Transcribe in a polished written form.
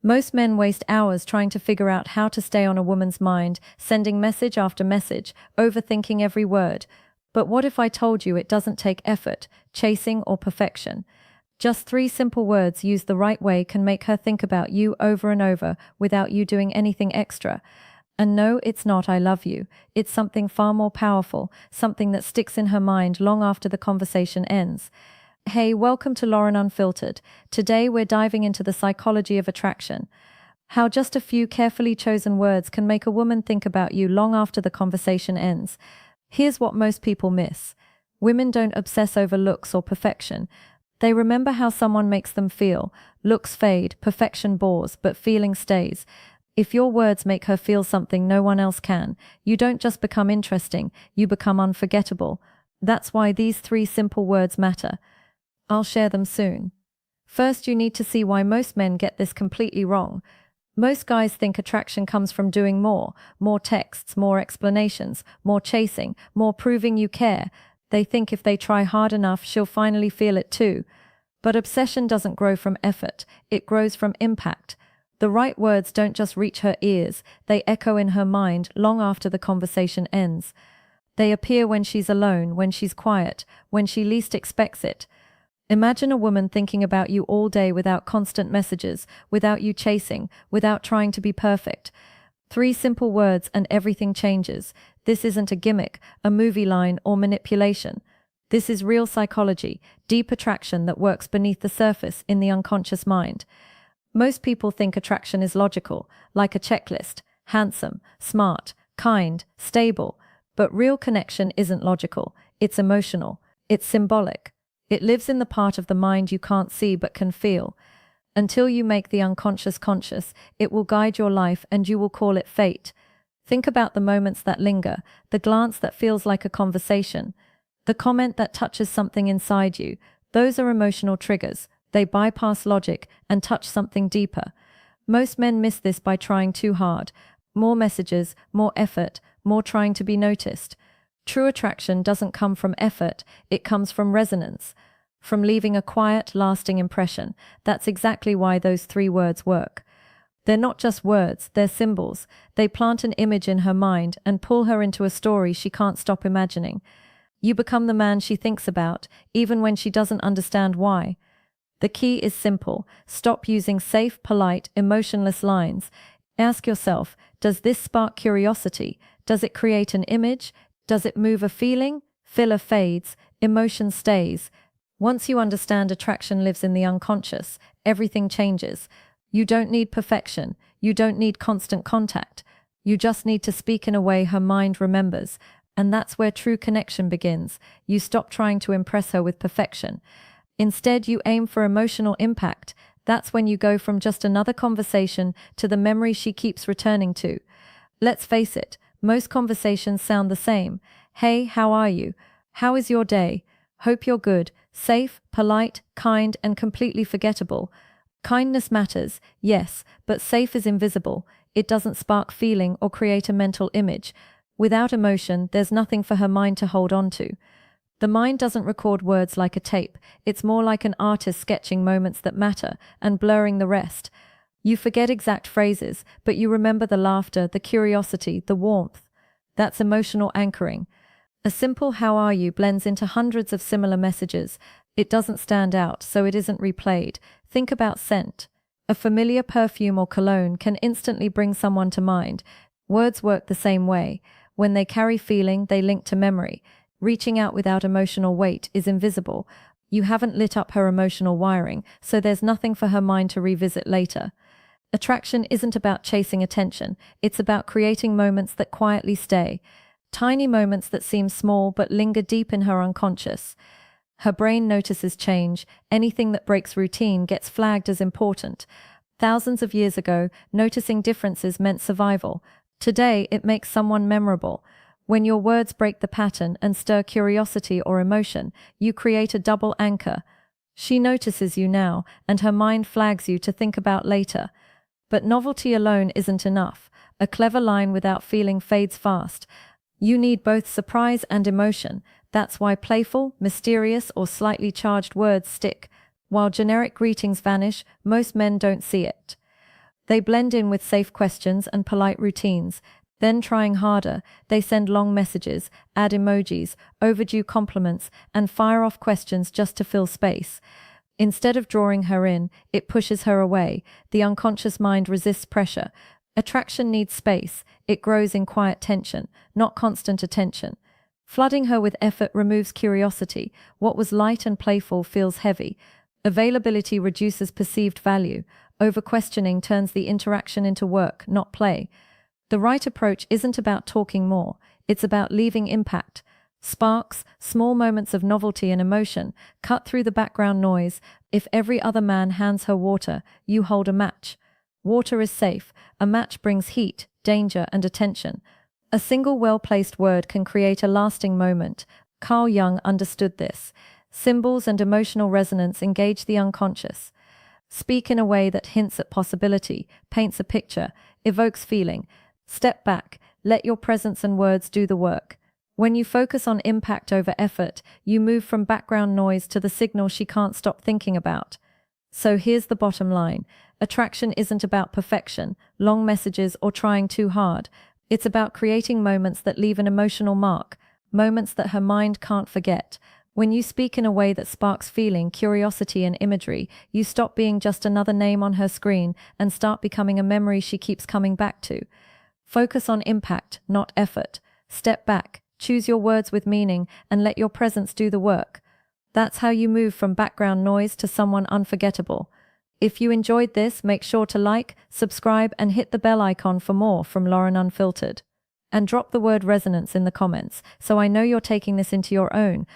Most men waste hours trying to figure out how to stay on a woman's mind, sending message after message, overthinking every word. But what if I told you it doesn't take effort, chasing, or perfection? Just three simple words used the right way can make her think about you over and over without you doing anything extra. And no, it's not "I love you." It's something far more powerful, something that sticks in her mind long after the conversation ends. Hey, welcome to Lauren Unfiltered. Today we're diving into the psychology of attraction. How just a few carefully chosen words can make a woman think about you long after the conversation ends. Here's what most people miss. Women don't obsess over looks or perfection. They remember how someone makes them feel. Looks fade, perfection bores, but feeling stays. If your words make her feel something no one else can, you don't just become interesting, you become unforgettable. That's why these three simple words matter. I'll share them soon. First, you need to see why most men get this completely wrong. Most guys think attraction comes from doing more texts, more explanations, more chasing, more proving you care. They think if they try hard enough, she'll finally feel it too. But obsession doesn't grow from effort, it grows from impact. The right words don't just reach her ears, they echo in her mind long after the conversation ends. They appear when she's alone, when she's quiet, when she least expects it. Imagine a woman thinking about you all day without constant messages, without you chasing, without trying to be perfect. Three simple words and everything changes. This isn't a gimmick, a movie line, or manipulation. This is real psychology, deep attraction that works beneath the surface in the unconscious mind. Most people think attraction is logical, like a checklist: handsome, smart, kind, stable. But real connection isn't logical, it's emotional, it's symbolic. It lives in the part of the mind you can't see but can feel. Until you make the unconscious conscious, it will guide your life and you will call it fate. Think about the moments that linger, the glance that feels like a conversation, the comment that touches something inside you. Those are emotional triggers. They bypass logic and touch something deeper. Most men miss this by trying too hard. More messages, more effort, more trying to be noticed. True attraction doesn't come from effort, it comes from resonance, from leaving a quiet, lasting impression. That's exactly why those three words work. They're not just words, they're symbols. They plant an image in her mind and pull her into a story she can't stop imagining. You become the man she thinks about, even when she doesn't understand why. The key is simple. Stop using safe, polite, emotionless lines. Ask yourself, does this spark curiosity? Does it create an image? Does it move a feeling? Filler fades, emotion stays. Once you understand attraction lives in the unconscious, everything changes. You don't need perfection. You don't need constant contact. You just need to speak in a way her mind remembers. And that's where true connection begins. You stop trying to impress her with perfection. Instead, you aim for emotional impact. That's when you go from just another conversation to the memory she keeps returning to. Let's face it, most conversations sound the same. Hey, how are you? How is your day? Hope you're good. Safe, polite, kind, and completely forgettable. Kindness matters, yes, but safe is invisible. It doesn't spark feeling or create a mental image. Without emotion, there's nothing for her mind to hold on to. The mind doesn't record words like a tape. It's more like an artist sketching moments that matter and blurring the rest. You forget exact phrases, but you remember the laughter, the curiosity, the warmth. That's emotional anchoring. A simple "how are you" blends into hundreds of similar messages. It doesn't stand out, so it isn't replayed. Think about scent. A familiar perfume or cologne can instantly bring someone to mind. Words work the same way. When they carry feeling, they link to memory. Reaching out without emotional weight is invisible. You haven't lit up her emotional wiring, so there's nothing for her mind to revisit later. Attraction isn't about chasing attention, it's about creating moments that quietly stay. Tiny moments that seem small but linger deep in her unconscious. Her brain notices change. Anything that breaks routine gets flagged as important. Thousands of years ago, noticing differences meant survival. Today, it makes someone memorable. When your words break the pattern and stir curiosity or emotion, you create a double anchor. She notices you now, and her mind flags you to think about later. But novelty alone isn't enough. A clever line without feeling fades fast. You need both surprise and emotion. That's why playful, mysterious, or slightly charged words stick. While generic greetings vanish, most men don't see it. They blend in with safe questions and polite routines. Then, trying harder, they send long messages, add emojis, overdue compliments, and fire off questions just to fill space. Instead of drawing her in, it pushes her away. The unconscious mind resists pressure. Attraction needs space. It grows in quiet tension, not constant attention. Flooding her with effort removes curiosity. What was light and playful feels heavy. Availability reduces perceived value. Over-questioning turns the interaction into work, not play. The right approach isn't about talking more. It's about leaving impact. Sparks, small moments of novelty and emotion, cut through the background noise. If every other man hands her water, you hold a match. Water is safe. A match brings heat, danger, and attention. A single well-placed word can create a lasting moment. Carl Jung understood this. Symbols and emotional resonance engage the unconscious. Speak in a way that hints at possibility, paints a picture, evokes feeling. Step back. Let your presence and words do the work. When you focus on impact over effort, you move from background noise to the signal she can't stop thinking about. So here's the bottom line. Attraction isn't about perfection, long messages, or trying too hard. It's about creating moments that leave an emotional mark, moments that her mind can't forget. When you speak in a way that sparks feeling, curiosity, and imagery, you stop being just another name on her screen and start becoming a memory she keeps coming back to. Focus on impact, not effort. Step back, choose your words with meaning, and let your presence do the work. That's how you move from background noise to someone unforgettable. If you enjoyed this, make sure to like, subscribe, and hit the bell icon for more from Lauren Unfiltered. And drop the word resonance in the comments, so I know you're taking this into your own.